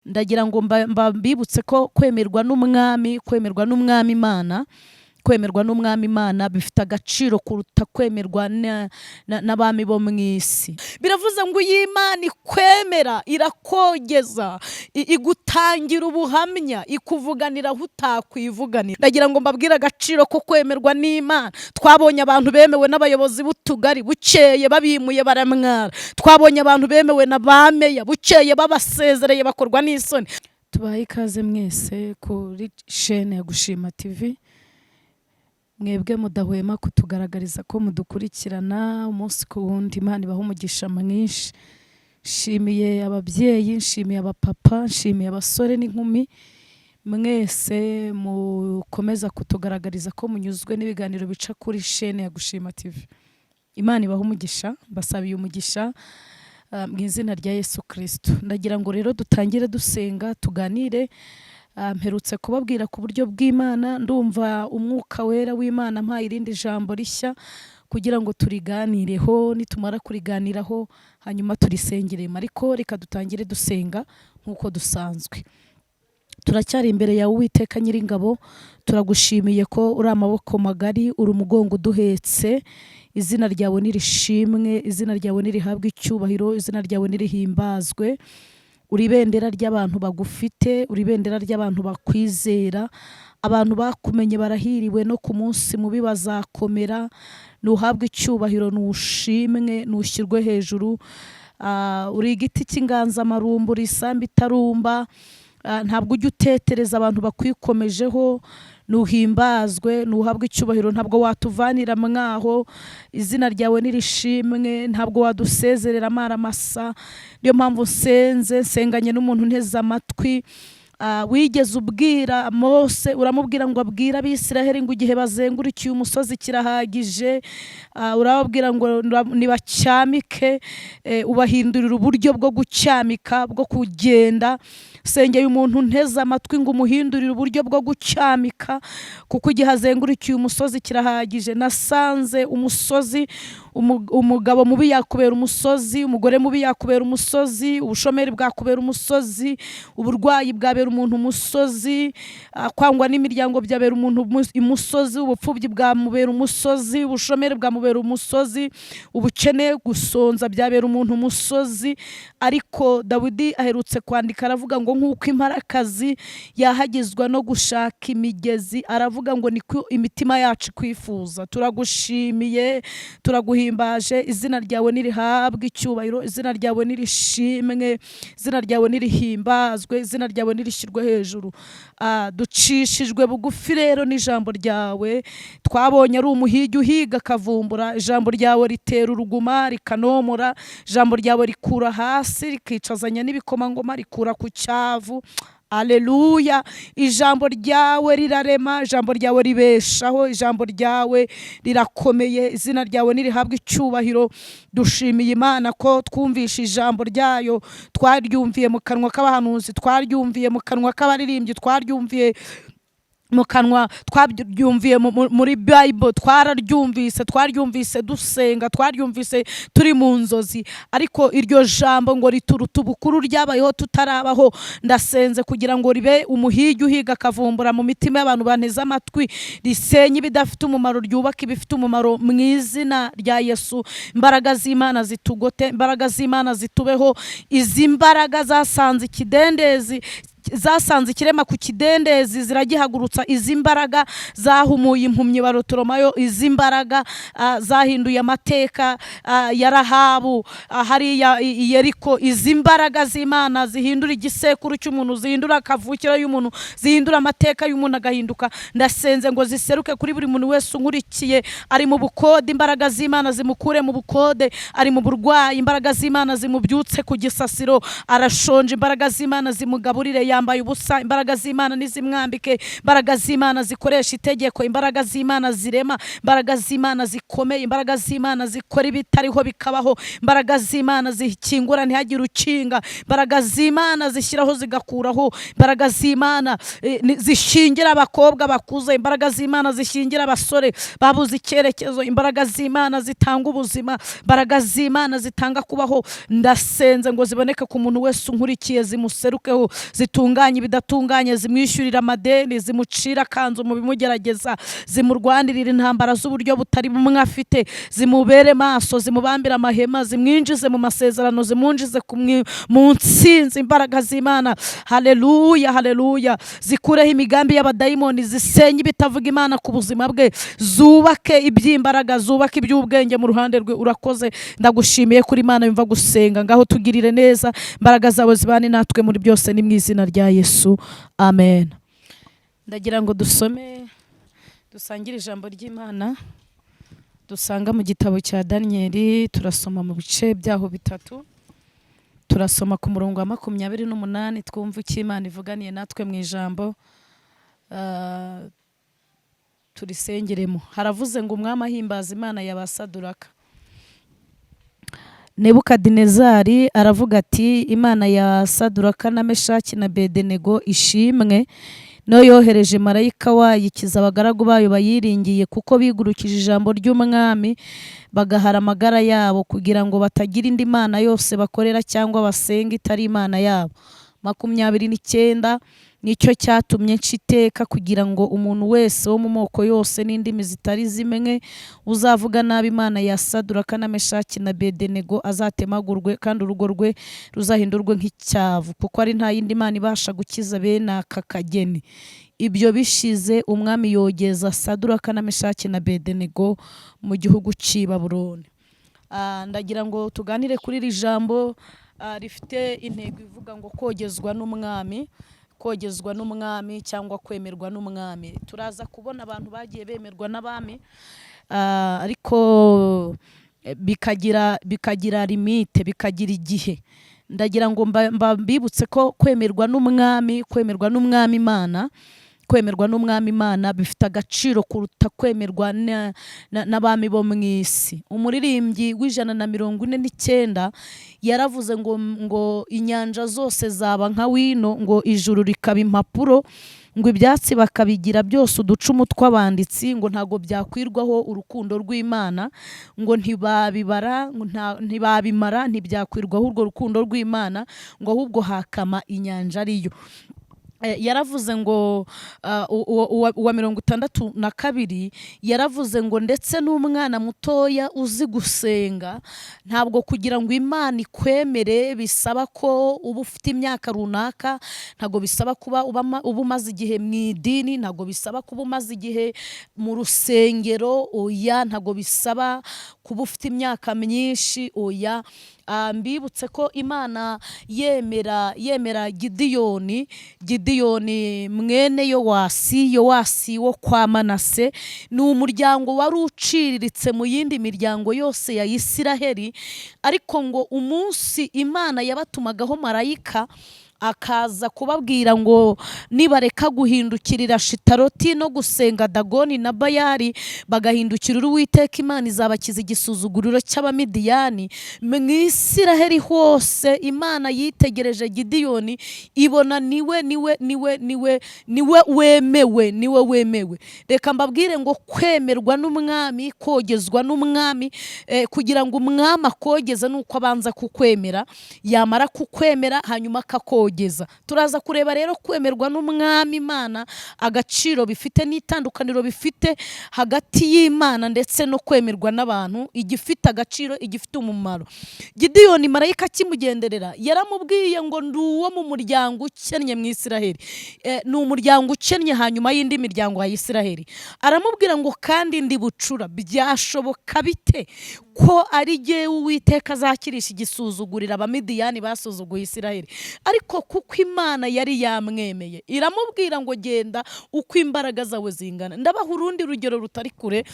ndagira ngo mbibutse ko kwemerwa n'umwami Imana bifite agaciro kuruta kwemerwa n'abami bo mu isi. Biravuze ngo iyi Imana ikwemera, irakogeza, igutangira ubuhamya, ikuvuganira aho utakwivuganira. Ndagira ngo mbabwire agaciro ko kwemerwa n'Imana. Twabonye abantu bemewe n'abayobozi b'utugari, bukeye babimuye baramwara. Twabonye abantu bemewe na bameya, bukeye babasezereye bakorwa n'isoni. Tubaye ikaze mwese kuri chaîne ya Gushima TV. Mwebwe mudahwema kutugaragariza ko mudukurikirana umunsi ku wundi. Imana ibaha umugisha mwinshi. Nshimiye ababyeyi, nshimiye abapapa, nshimiye abasore n'inkumi, mwese mukomeza kutugaragariza ko munyuzwe n'ibiganiro bica kuri chaîne ya Gushima TV. Imana ibaha umugisha, mbasabiye umugisha mu izina rya Yesu Kristo. Ndagira ngo rero dutangire dusenga, tuganire. Mperutse kubabwira ku buryo bw'Imana, ndumva umwuka wera w'Imana mpaye irindi jambo rishya kugira ngo turiganireho, nitumara kuriganiraho hanyuma turisengeremo. Ariko reka dutangire dusenga nk'uko dusanzwe. Turacyari imbere yawe Uwiteka Nyiringabo, turagushimiye ko uri amaboko magari, uri umugongo uduhetse. Izina ryawe nirishimwe, izina ryawe nirihabwe icyubahiro, izina ryawe nirihimbazwe. Uri ibendera ry'abantu bagufite, uri ibendera ry'abantu bakwizera. Abantu bakumenye barahiriwe, no ku munsi mubi bazakomera. Nuhabwe icyubahiro, nushimwe, nushyirwe hejuru. Uri igiti cy'inganzamarumbu, uri isambu itarumba. Ntabwo ujya utetereza abantu bakwikomejeho. Nuhimbazwe, nuhabwe icyubahiro, ntabwo watuvanira mwaho. Izina ryawe nirishimwe, ntabwo wadusezerera amara masa. Niyo mpamvu nsenganye n'umuntu nteze amatwi. Wigeze ubwira Mose, uramubwira ngo abwire Abisiraheli ngo igihe bazengurukiye umusozi kirahagije. Urababwira ngo nibacyamike, ubahindurira uburyo bwo gucyamika, bwo kugenda. Sengeye umuntu nteze amatwi ngo umuhindurire uburyo bwo gucyamika, kuko igihe azengurukiye umusozi kirahagije. Nasanze umusozi, umugabo mubi yakubera umusozi, umugore mubi yakubera umusozi, ubushomeri bwakubera umusozi, uburwayi bwabera umuntu umusozi, kwangwa n'imiryango byabera umuntu umusozi, ubupfubyi bwamubera umusozi, ubushomeri bwamubera umusozi, ubukene gusonza byabera umuntu umusozi. Ariko Dawidi aherutse kwandika aravuga ngo nk'uko imparakazi yahagizwa no gushaka imigezi, aravuga ngo niko imitima yacu kwifuza. Turagushimiye, turaguhimbaje. Izina ryawe nirihabwe icyubahiro, izina ryawe nirishimwe, izina ryawe nirihimbazwe, izina ryawe nirishyirwe hejuru. Ducishijwe bugufi rero n'ijambo ryawe. Twabonye ari umuhigi uhiga akavumbura. Ijambo ryawe ritera uruguma rikanomora. Ijambo ryawe rikura hasi rikicazanya n'ibikomangoma, rikura ku cyavu. Aleluya. Ijambo ryawe rirarema, ijambo ryawe ribeshaho, ijambo ryawe rirakomeye. Izina ryawe nirihabwe icyubahiro. Dushimiye Imana ko twumvishe ijambo ryayo, twaryumviye mu kanwa k'abahanuzi, twaryumviye mu kanwa k'abaririmbyi, twaryumviye mu kanwa, twabyumviye muri Bible, twaryumvise dusenga, twaryumvise turi mu nzozi. Ariko iryo jambo ngo rituruta ubukuru ryabayeho tutarabaho. Ndasenze kugira ngo ribe umuhigi uhiga akavumbura mu mitima y'abantu banteze amatwi, risenye ibidafite umumaro, ryubaka ibifite umumaro mu izina rya Yesu. Imbaraga z'Imana zitugote, imbaraga z'Imana zitubeho. Izi mbaraga zasanze ikidendezi, zasanze ikirema ku kidendezi ziragihagurutsa. Izi mbaraga zahumuye impumyi Barotolomayo. Izi mbaraga zahinduye amateka ya Rahabu hariya i Yeriko. Izi mbaraga z'Imana zihindura igisekuru cy'umuntu, zihindura akavukiro y'umuntu, zihindura amateka y'umuntu agahinduka. Ndasenze ngo ziseruke kuri buri muntu wese unkurikiye, ari mu bukode. Imbaraga z'Imana zimukure mu bukode. Ari mu burwayi, imbaraga z'Imana zimubyutse ku gisasiro. Arashonje, imbaraga z'Imana zimugaburire. yambaye ubusa. Imbaraga z'Imana nizimwambike, imbaraga z'Imana zikoresha itegeko, imbaraga z'Imana zirema, imbaraga z'Imana zikomeye, imbaraga z'Imana zikora ibitariho bikabaho, imbaraga z'Imana zikingura ntihagire ukinga, imbaraga z'Imana zishyiraho zigakuraho, imbaraga z'Imana zishingira abakobwa bakuze, imbaraga z'Imana zishingira abasore babuze icyerekezo, imbaraga z'Imana zitanga ubuzima, imbaraga z'Imana zitanga kubaho. Ndasenze ngo ziboneke ku muntu wese unkurikiye, zimuserukeho, zitunganye ibidatunganye, zimwishyurira amadeni, zimucira kanzu mu bimugerageza, zimurwanirira intambara z'uburyo butari bumwe afite, zimubere maso, zimubambira amahema, zimwinjize mu masezerano, zimunjize mu ntsinzi. Imbaraga z'Imana, haleluya haleluya, zikureho imigambi y'abadayimoni, zisenye ibitavuga Imana ku buzima bwe, zubake iby'imbaraga, zubake iby'ubwenge mu ruhande rwe. Urakoze, ndagushimiye kuri Imana yumva gusenga. Ngaho tugirire neza, imbaraga zawe zibane natwe muri byose, ni mu izina rya Yesu, amen. Ndagira ngo dusangire ijambo ry'Imana dusanga mu gitabo cya Daniyeli. Turasoma mu bice byaho bitatu, turasoma ku murongo wa 28, twumva icyo Imana ivuganiye natwe mu ijambo, turisengeremo. Haravuze ngo umwami ahimbaza Imana ya ba Saduraka. Nebukadinezari aravuga ati, Imana ya Saduraka na Meshaki na Bedenego ishimwe, no yohereje marayika wayo ikiza abagaragu bayo bayiringiye, kuko bigurukije ijambo ry'umwami bagahara amagara yabo, kugira ngo batagira indi mana yose bakorera cyangwa basenga itari Imana yabo. 29 nicyo cyatumye nshiteka, kugira ngo umuntu wese wo mu moko yose n'indimi zitari zimwe uzavuga nabi Imana ya Saduraka na Meshaki na Bedenego azatemagurwe, kandi urugo rwe ruzahindurwe nk'icyavu, kuko ari nta yindi Mana ibasha gukiza bene aka kageni. Ibyo bishize umwami yogeza Saduraka na Meshaki na Bedenego mu gihugu cy'i Babuloni. Ndagira ngo tuganire kuri iri jambo rifite intego ivuga ngo kogezwa n'umwami, kogezwa n'umwami cyangwa kwemerwa n'umwami. Turaza kubona abantu bagiye bemerwa n'abami, ariko bikagira limite, bikagira igihe. Ndagira ngo mbibutse ko kwemerwa n'umwami Imana bifite agaciro kuruta kwemerwa n'abami bo mu isi. Umuririmbyi w'149 yaravuze ngo inyanja zose zaba nka wino, ngo ijuru rikaba impapuro, ngo ibyatsi bakabigira byose uducumu tw'abanditsi, ngo ntago byakwirwaho urukundo rw'Imana, ngo ntibabimara, ntibyakwirwaho urwo rukundo rw'Imana, ngo ahubwo hakama inyanja ariyo. Yaravuze ngo uwa 62 yaravuze ngo ndetse n'umwana mutoya uzi gusenga, ntabwo kugira ngo Imana ikwemere bisaba ko uba ufite imyaka runaka, ntabwo bisaba kuba uba umaze igihe mu idini, ntabwo bisaba kuba umaze igihe mu rusengero, oya, ntabwo bisaba kuba ufite imyaka myinshi, oya. Mbibutse ko Imana yemera Gideyoni mwene Yowasi wo kwa Manase. Ni umuryango wari uciriritse mu yindi miryango yose ya Isiraheli, ariko ngo umunsi Imana yabatumagaho marayika akaza kubabwira ngo nibareka guhindukirira Shitaroti no gusenga Dagoni na Bayali, bagahindukirira Uwiteka, Imana izabakiza igisuzuguriro cy'Abamidiyani. Mu Isiraheli hose Imana yitegereje Gideyoni, ibona niwe wemewe. Reka mbabwire ngo kwemerwa n'umwami, kogezwa n'umwami, kugira ngo umwami akogeze nuko abanza kukwemera, yamara kukwemera hanyuma akakogeza. Turaza kureba rero kwemerwa n'umwami Imana agaciro bifite n'itandukaniro bifite hagati y'Imana ndetse no kwemerwa n'abantu, igifite agaciro, igifite umumaro. Gideyoni marayika kimugenderera yaramubwiye ngo nduwo mu muryango ukennye mu Isiraheli, ni umuryango ukennye hanyuma y'indi miryango ya Isiraheli. Aramubwira ngo kandi ndi bucura, byashoboka bite ko ari jyewe Uwiteka azakirisha igisuzugurira Abamidiyani basuzuguye Isiraheli? Ariko kuko Imana yari yamwemeye, iramubwira ngo genda uko imbaraga zawe zingana. Ndabaha urundi rugero rutari kure.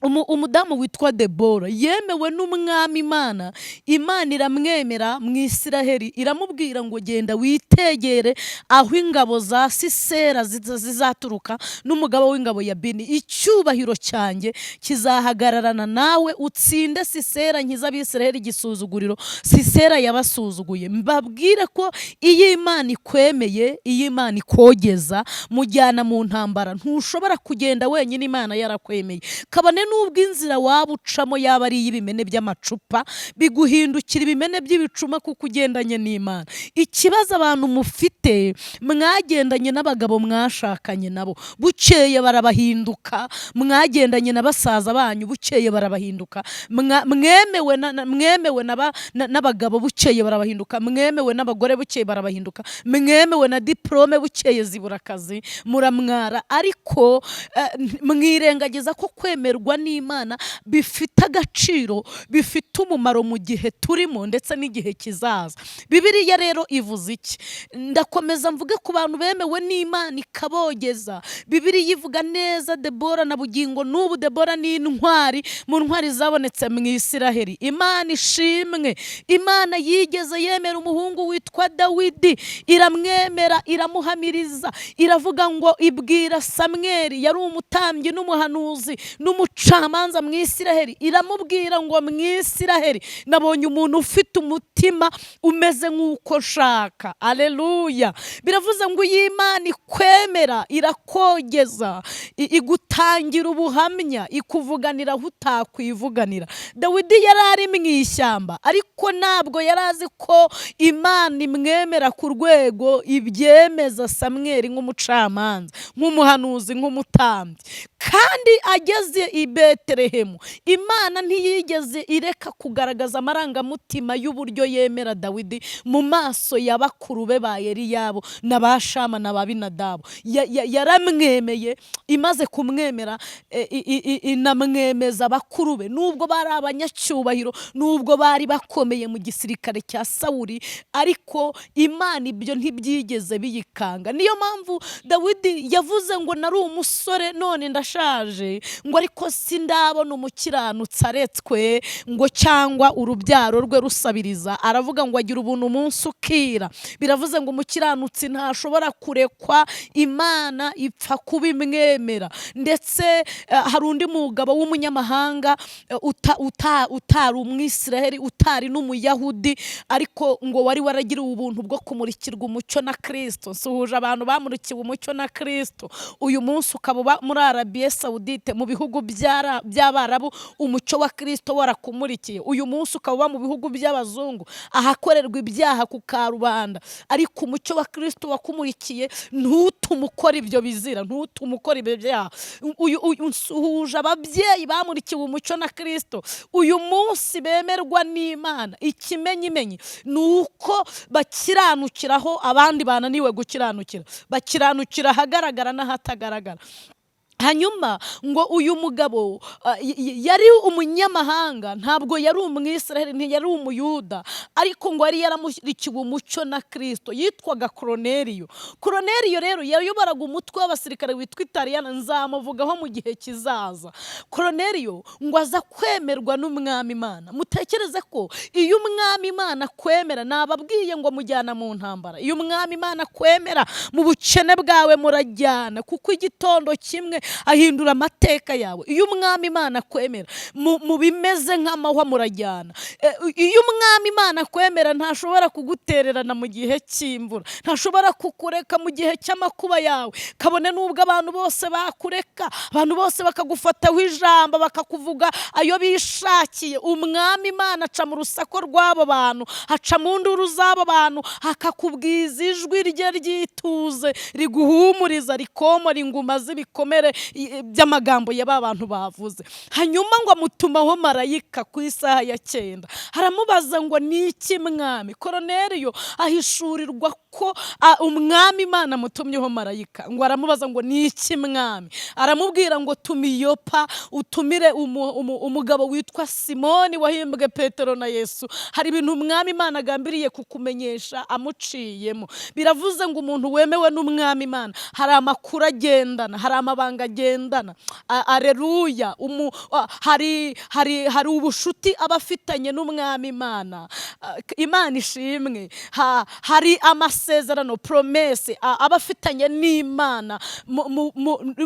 umudamu witwa Debora yemewe n'umwami Imana. Imana iramwemera mu Isiraheli, iramubwira ngo genda witegere aho ingabo za Sisera zizaturuka n'umugabo w'ingabo ya Bini. Icyubahiro cyanjye kizahagararana nawe utsinde Sisera, nkiza Abisiraheli igisuzuguriro Sisera yabasuzuguye. Mbabwire ko iyo Imana ikwemeye, iyo Imana ikogeza, mujyana mu ntambara ntushobora kugenda wenyine Imana yarakwemeye. Kabone nubwo inzira waba ucamo yaba ari iy'ibimene by'amacupa, biguhindukira ibimene by'ibicuma kuko ugendanye n'Imana. Ikibazo abantu mufite, mwagendanye n'abagabo mwashakanye nabo, bukeye barabahinduka. Mwagendanye na basaza banyu, bukeye barabahinduka. Mwemewe n'abagabo, bukeye barabahinduka. Mwemewe n'abagore, bukeye barabahinduka. Mwemewe na diplome, bukeye zibura akazi, muramwara. Ariko mwirengagiza ko kwemerwa n'Imana bifite agaciro, bifite umumaro mu gihe turimo ndetse n'igihe kizaza. Bibiliya rero ivuze iki? Ndakomeza mvuge ku bantu bemewe n'Imana ikabogeza. Bibiliya ivuga neza Debora na bugingo n'ubu. Debora ni intwari mu ntwari zabonetse mu Isiraheli. Imana ishimwe. Imana yigeze yemera umuhungu witwa Dawidi, iramwemera, iramuhamiriza, iravuga ngo ibwira Samweli, yari umutambyi n'umuhanuzi n'umucamanza mu Isiraheli, iramubwira ngo mu Isiraheli nabonye umuntu ufite umutima umeze nk'uko nshaka. Aleluya. Biravuze ngo iyi Imana ikwemera, irakogeza, igutangira ubuhamya, ikuvuganira aho utakwivuganira. Dawidi yari ari mu ishyamba, ariko ntabwo yari azi ko Imana imwemera ku rwego ibyemeza Samweli nk'umucamanza, nk'umuhanuzi, nk'umutambyi. Kandi ageze i Betelehemu, Imana ntiyigeze ireka kugaragaza amarangamutima y'uburyo yemera Dawidi mu maso ya bakuru be ba Eliyabu na ba Shama na ba Abinadabu. Yaramwemeye, imaze kumwemera inamwemeza bakuru be, nubwo bari abanyacyubahiro, nubwo bari bakomeye mu gisirikare cya Sawuli, ariko Imana ibyo ntibyigeze biyikanga. Niyo mpamvu Dawidi yavuze ngo nari umusore none ndashaje, ngo ariko sindabona umukiranutsi aretswe, ngo cyangwa urubyaro rwe rusabiriza. Aravuga ngo agira ubuntu umunsi ukira. Biravuze ngo umukiranutsi ntashobora kurekwa, Imana ipfa kubimwemera. Ndetse hari undi mugabo w'umunyamahanga utari umwisiraheli, utari n'umuyahudi, ariko ngo wari waragiriwe ubuntu bwo kumurikirwa umucyo na Kristo. Nsuhuje abantu bamurikiwe umucyo na Kristo. Uyu munsi ukaba muri Arabiya Sawudite, mu bihugu by'Abarabu, umucyo wa Kristo warakumurikiye. Uyu munsi ukaba mu bihugu by'abazungu, ahakorerwa ibyaha ku karubanda, ariko umucyo wa Kristo wakumurikiye, ntutume ukora ibyo bizira, ntutume ukora ibyo byaha. Nsuhuje ababyeyi bamurikiwe umucyo na Kristo, uyu munsi bemerwa n'Imana. Ikimenyimenyi ni uko bakiranukiraho abandi bananiwe gukiranukira, bakiranukira ahagaragara n'ahatagaragara. Hanyuma ngo uyu mugabo yari umunyamahanga, ntabwo yari umwisiraheli, ntiyari umuyuda, ariko ngo yari yaramurikiwe umucyo na Kristo. Yitwaga Koroneliyo. Koroneliyo rero yayoboraga umutwe w'abasirikare witwa Italiyana, nzamuvugaho mu gihe kizaza. Koroneliyo ngo aza kwemerwa n'umwami Imana. Mutekereze ko iyo umwami Imana kwemera, nababwiye ngo mujyana mu ntambara, iyo umwami Imana kwemera, mu bukene bwawe murajyana, kuko igitondo kimwe ahindura amateka yawe. Iyo umwami Imana kwemera, mu bimeze nk'amahwa murajyana. Iyo umwami Imana kwemera, ntashobora kugutererana mu gihe cy'imvura, ntashobora kukureka mu gihe cy'amakuba yawe. Kabone nubwo abantu bose bakureka, abantu bose bakagufataho ijambo, bakakuvuga ayo bishakiye, umwami Imana aca mu rusako rw'abo bantu, aca mu nduru z'abo bantu, akakubwiza ijwi rye ryituze, riguhumuriza, rikomora inguma z'ibikomere by'amagambo ya ba bantu bavuze. Hanyuma ngo amutumaho marayika ku isaha ya 9. Haramubaza ngo ni iki mwami? Koroneliyo ahishurirwa ko umwami Imana mutumyeho marayika. Ngo aramubaza ngo ni iki mwami? Aramubwira ngo tumiyopa, utumire umugabo witwa Simoni wahimbwe Petero na Yesu. Hari ibintu umwami Imana agambiriye kukumenyesha amuciyemo. Biravuze ngo umuntu wemewe n'umwami Imana hari amakuru agendana, hari amabanga agendana. Aleluya. Hari ubushuti abafitanye n'umwami Imana. Imana ishimwe. Hari amasezerano promesse abafitanye n'Imana,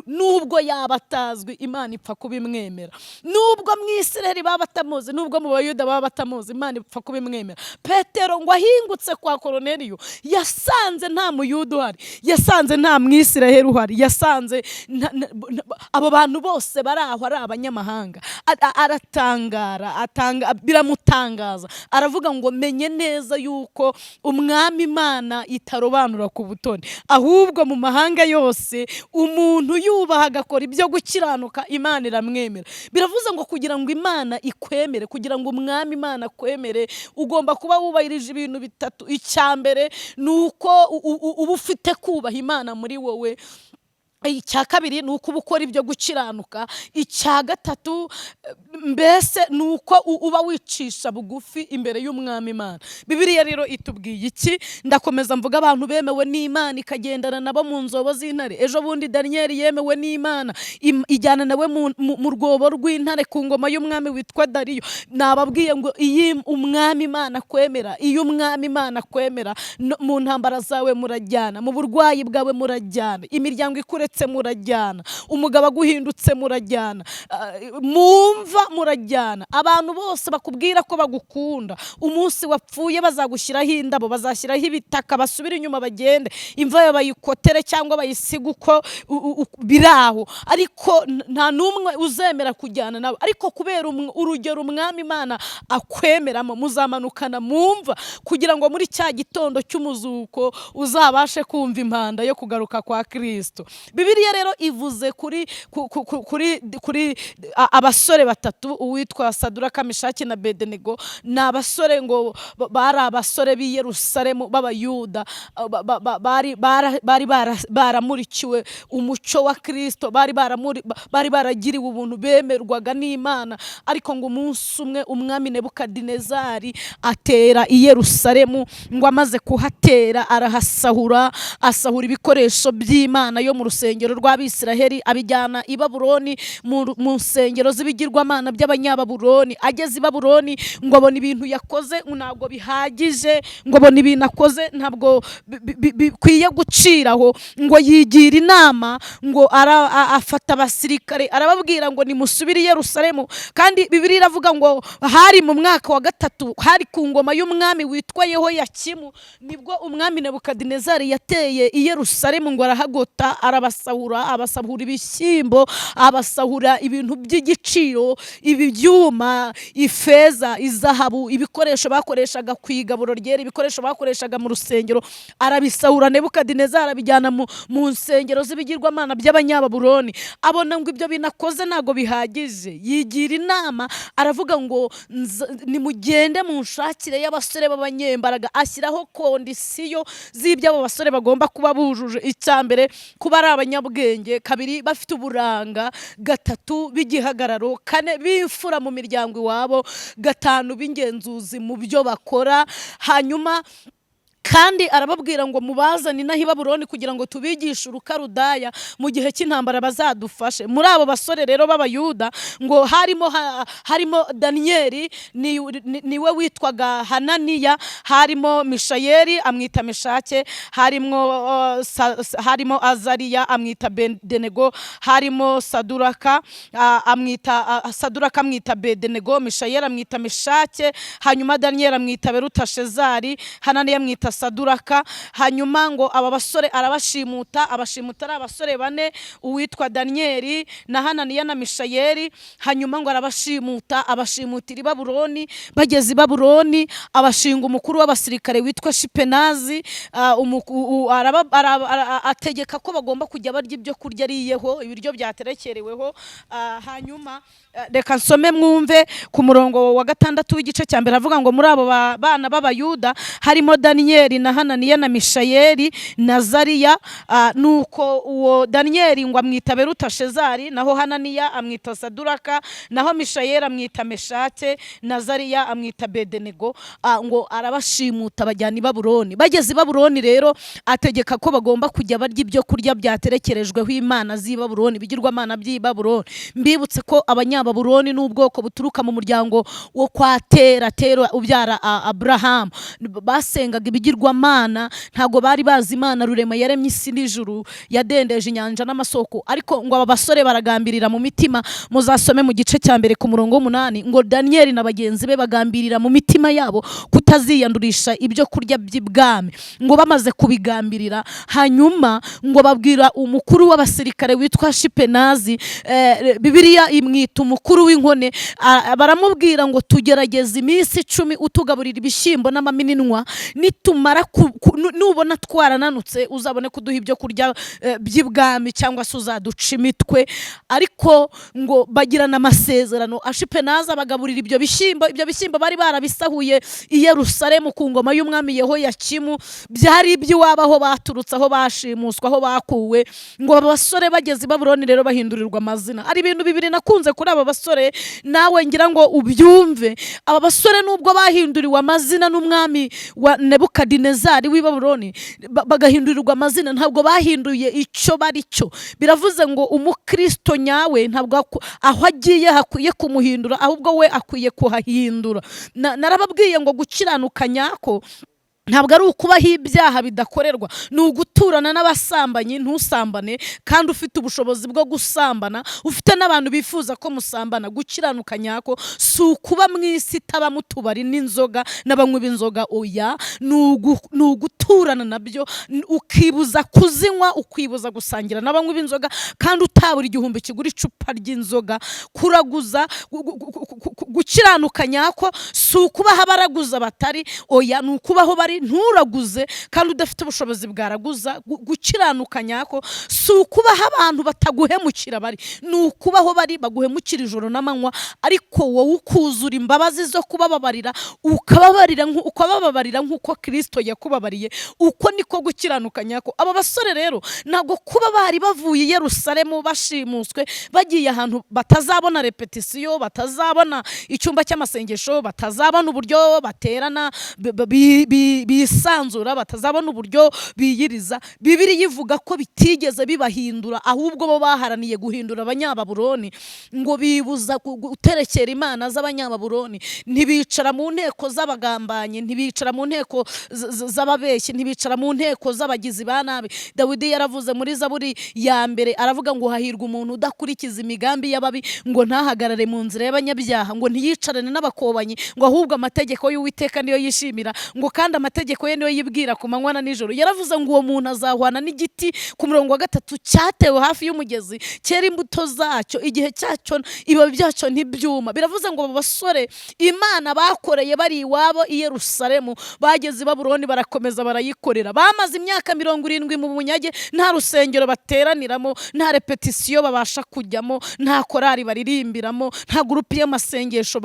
nubwo yaba atazwi Imana ipfa kubimwemera. Nubwo mu Isiraheli baba batamuzi, nubwo mu Bayuda baba batamuzi, Imana ipfa kubimwemera. Petero ngo ahingutse kwa Koruneliyo yasanze nta Muyuda uhari, yasanze nta Mwisiraheli uhari, yasanze abo bantu bose bari aho ari abanyamahanga. Aratangara, biramutangaza, aravuga ngo menye neza yuko umwami Imana itarobanura ku butoni, ahubwo mu mahanga yose umuntu yubaha agakora ibyo gukiranuka Imana iramwemera. Biravuze ngo kugira ngo Imana ikwemere, kugira ngo umwami Imana akwemere, ugomba kuba wubahirije ibintu bitatu. Icya mbere ni uko uba ufite kubaha Imana muri wowe. Icya kabiri ni uko uba ukora ibyo gukiranuka. Icya gatatu mbese ni uko uba wicisha bugufi imbere y'umwami Imana. Bibiliya rero itubwiye iki? Ndakomeza mvuga abantu bemewe n'Imana ikagendana nabo mu nzobo z'intare. Ejo bundi Daniyeli yemewe n'Imana, ijyana nawe mu rwobo rw'intare ku ngoma y'umwami witwa Dariyo. Nababwiye ngo iyo umwami Imana akwemera, iyo umwami Imana akwemera, mu ntambara zawe murajyana, mu burwayi bwawe murajyana, imiryango ikuretse murajyana, umugabo aguhindutse murajyana, mumva murajyana. Abantu bose bakubwira ko bagukunda, umunsi wapfuye bazagushyiraho indabo, bazashyiraho ibitaka, basubire inyuma bagende, imva yawe bayikotere cyangwa bayisiga uko biraho, ariko nta n'umwe uzemera kujyana nawe. Ariko kubera urugero umwami Imana akwemeramo, muzamanukana mumva, kugira ngo muri cya gitondo cy'umuzuko uzabashe kumva impanda yo kugaruka kwa Kristo. Bibiliya rero ivuze kuri abasore batatu, uwitwa Saduraka, Meshaki na Abedenego. Ni abasore ngo bari abasore b'i Yerusalemu b'Abayuda, bari baramurikiwe umucyo wa Kristo, bari baragiriwe ubuntu, bemerwaga n'Imana. Ariko ngo umunsi umwe umwami Nebukadinezari atera i Yerusalemu, ngo amaze kuhatera arahasahura, asahura ibikoresho by'Imana yo mu rusengero rw'Abisiraheli, abijyana i Babuloni mu nsengero z'ibigirwamana by'Abanyababuloni. Ageze i Babuloni ngo abona ibintu yakoze ntabwo bihagije, ngo abona ibintu akoze ntabwo bikwiye guciraho, ngo yigira inama, ngo afata abasirikare arababwira ngo nimusubire i Yerusalemu. Kandi Bibiliya iravuga ngo hari mu mwaka wa gatatu, hari ku ngoma y'umwami witwa Yehoyakimu, nibwo umwami Nebukadinezari yateye i Yerusalemu, ngo arahagota, abasahura ibishyimbo, abasahura ibintu by'igiciro, ibyuma, ifeza, izahabu, ibikoresho bakoreshaga ku igaburo ryera, ibikoresho bakoreshaga mu rusengero, arabisahura. Nebukadinezari abijyana mu nsengero z'ibigirwamana by'Abanyababuloni. Abona ngo ibyo binakoze ntago bihagije, yigira inama, aravuga ngo nimugende mu nshakire y'abasore b'abanyembaraga. Ashyiraho kondisiyo z'ibyo abo basore bagomba kuba bujuje. Icya mbere, kuba ari abanyabwenge. Kabiri, bafite uburanga. Gatatu, b'igihagararo. Kane, b'imfura mu miryango iwabo. Gatanu, b'ingenzuzi mu byo bakora. Hanyuma kandi arababwira ngo mubazane inaha i Babuloni kugira ngo tubigishe urukarudaya mu gihe cy'intambara bazadufashe. Muri abo basore rero b'Abayuda ngo harimo Daniyeli, niwe witwaga Hananiya, harimo Mishayeli amwita Meshake, harimo Azariya amwita Abedenego, harimo Saduraka amwita Abedenego, Mishayeli amwita Meshake, hanyuma Daniyeli amwita Berutashezari, Hananiya amwita Saduraka. Hanyuma ngo aba basore arabashimuta, ari abasore bane, uwitwa Daniyeli na Hananiya na Mishayeli. Hanyuma ngo abashimutira i Babuloni. Bageze i Babuloni, abashinga umukuru w'abasirikare witwa Shipenazi, ategeka ko bagomba kujya barya ibyo kurya ariyeho, ibiryo byaterekereweho. Hanyuma reka nsome mwumve ku murongo wa 6 w'igice cya mbere, avuga ngo muri abo bana b'Abayuda harimo Daniyeli Daniyeli na Hananiya na Mishayeli na Zariya. Nuko uwo Daniyeli ngo amwita Berutashezari, naho Hananiya amwita Saduraka, naho Mishayeli amwita Meshake, na Zariya amwita Bedenego. Ngo arabashimuta bajyana i Babuloni. Bageze i Babuloni rero ategeka ko bagomba kujya barya ibyo kurya byaterekerejweho imana z'i Babuloni, bigirwamana by'i Babuloni. Mbibutse ko Abanyababuloni n'ubwoko buturuka mu muryango wo kwa Tera ubyara Abrahamu. Basengaga ibigirwamana, ntago bari bazi Imana rurema yaremye isi n'ijuru, yadendeje inyanja n'amasoko. Ariko ngo aba basore baragambirira mu mitima. Muzasome mu gice cya mbere ku murongo w'8 ngo Daniyeli na bagenzi be bagambirira mu mitima yabo kutaziyandurisha ibyo kurya by'ibwami. Ngo bamaze kubigambirira, hanyuma ngo babwira umukuru w'abasirikare witwa Shipenazi, Bibiliya imwita umukuru w'inkone, baramubwira ngo tugerageze iminsi 10 utugaburira ibishyimbo n'amaminwa, nitumara nubona twarananutse uzabone kuduha ibyo kurya by'ibwami cyangwa se uzaduca imitwe. Ariko ngo bagirana amasezerano. Shipenazi abagaburira ibyo bishyimbo bari barabisahuye i Yerusalemu ku ngoma y'umwami Yehoyakimu, byari iby'iwabo aho baturutse, aho bashimuswa, aho bakuwe. Ngo abasore bageze i Babuloni rero bahindurirwa amazina. Ari ibintu bibiri nakunze kuri aba basore, nawe ngira ngo ubyumve. Aba basore nubwo bahinduriwe amazina n'umwami wa Nebukadinezari w'i Babuloni, bagahindurirwa amazina, ntabwo bahinduye icyo bari cyo. Biravuze ngo umukristo nyawe ntabwo aho agiye hakwiye kumuhindura, ahubwo we akwiye kuhahindura. Narababwiye ngo gukiranuka nyako ntabwo ari ukubaho ibyaha bidakorerwa, ni uguturana n'abasambanyi ntusambane kandi ufite ubushobozi bwo gusambana, ufite n'abantu bifuza ko musambana. Gukiranuka nyako si ukuba mu isi itaba mu tubari n'inzoga n'abanywi b'inzoga, oya, ni uguturana nabyo, ukibuza kuzinywa, ukibuza gusangira n'abanywi b'inzoga kandi utabura igihumbi kigura icupa ry'inzoga. Kuraguza, gukiranuka nyako si ukubaho abaraguza batari, oya, ni ukubaho bari nturaguze kandi udafite ubushobozi bwaraguza. Gukiranuka nyako si ukubaho abantu bataguhemukira bari, ni ukubaho bari baguhemukira ijoro n'amanywa, ariko wowe ukuzura imbabazi zo kubababarira, ukabababarira nk'uko Kristo yakubabariye. Uko niko gukiranuka nyako. Aba basore rero ntabwo kuba bari bavuye i Yerusalemu bashimuswe bagiye ahantu batazabona repetisiyo, batazabona icyumba cy'amasengesho, batazabona uburyo baterana bisanzura, batazabona uburyo biyiriza. Bibiliya ivuga ko bitigeze bibahindura, ahubwo bo baharaniye guhindura Abanyababuloni. Ngo bibuza guterekera imana z'Abanyababuloni, ntibicara mu nteko z'abagambanyi, ntibicara mu nteko z'ababeshyi, ntibicara mu nteko z'abagizi ba nabi. Dawidi yaravuze muri Zaburi ya mbere, aravuga ngo hahirwa umuntu udakurikiza imigambi y'ababi, ngo ntahagarare mu nzira y'abanyabyaha, ngo ntiyicarane n'abakobanyi, ngo ahubwo amategeko y'Uwiteka niyo yishimira, ngo kandi amategeko ye niyo yibwira ku manywa na nijoro. Yaravuze ngo uwo muntu azahwana n'igiti ku murongo wa 3 cyatewe hafi y'umugezi, cyera imbuto zacyo igihe cyacyo, ibibabi byacyo ntibyuma. Biravuze ngo abo basore Imana bakoreye bari iwabo i Yerusalemu, bageze i Babuloni barakomeza barayikorera. Bamaze imyaka 70 mu bunyage, nta rusengero bateraniramo, nta repetisiyo babasha kujyamo, nta korari baririmbiramo, nta gurupe y'amasengesho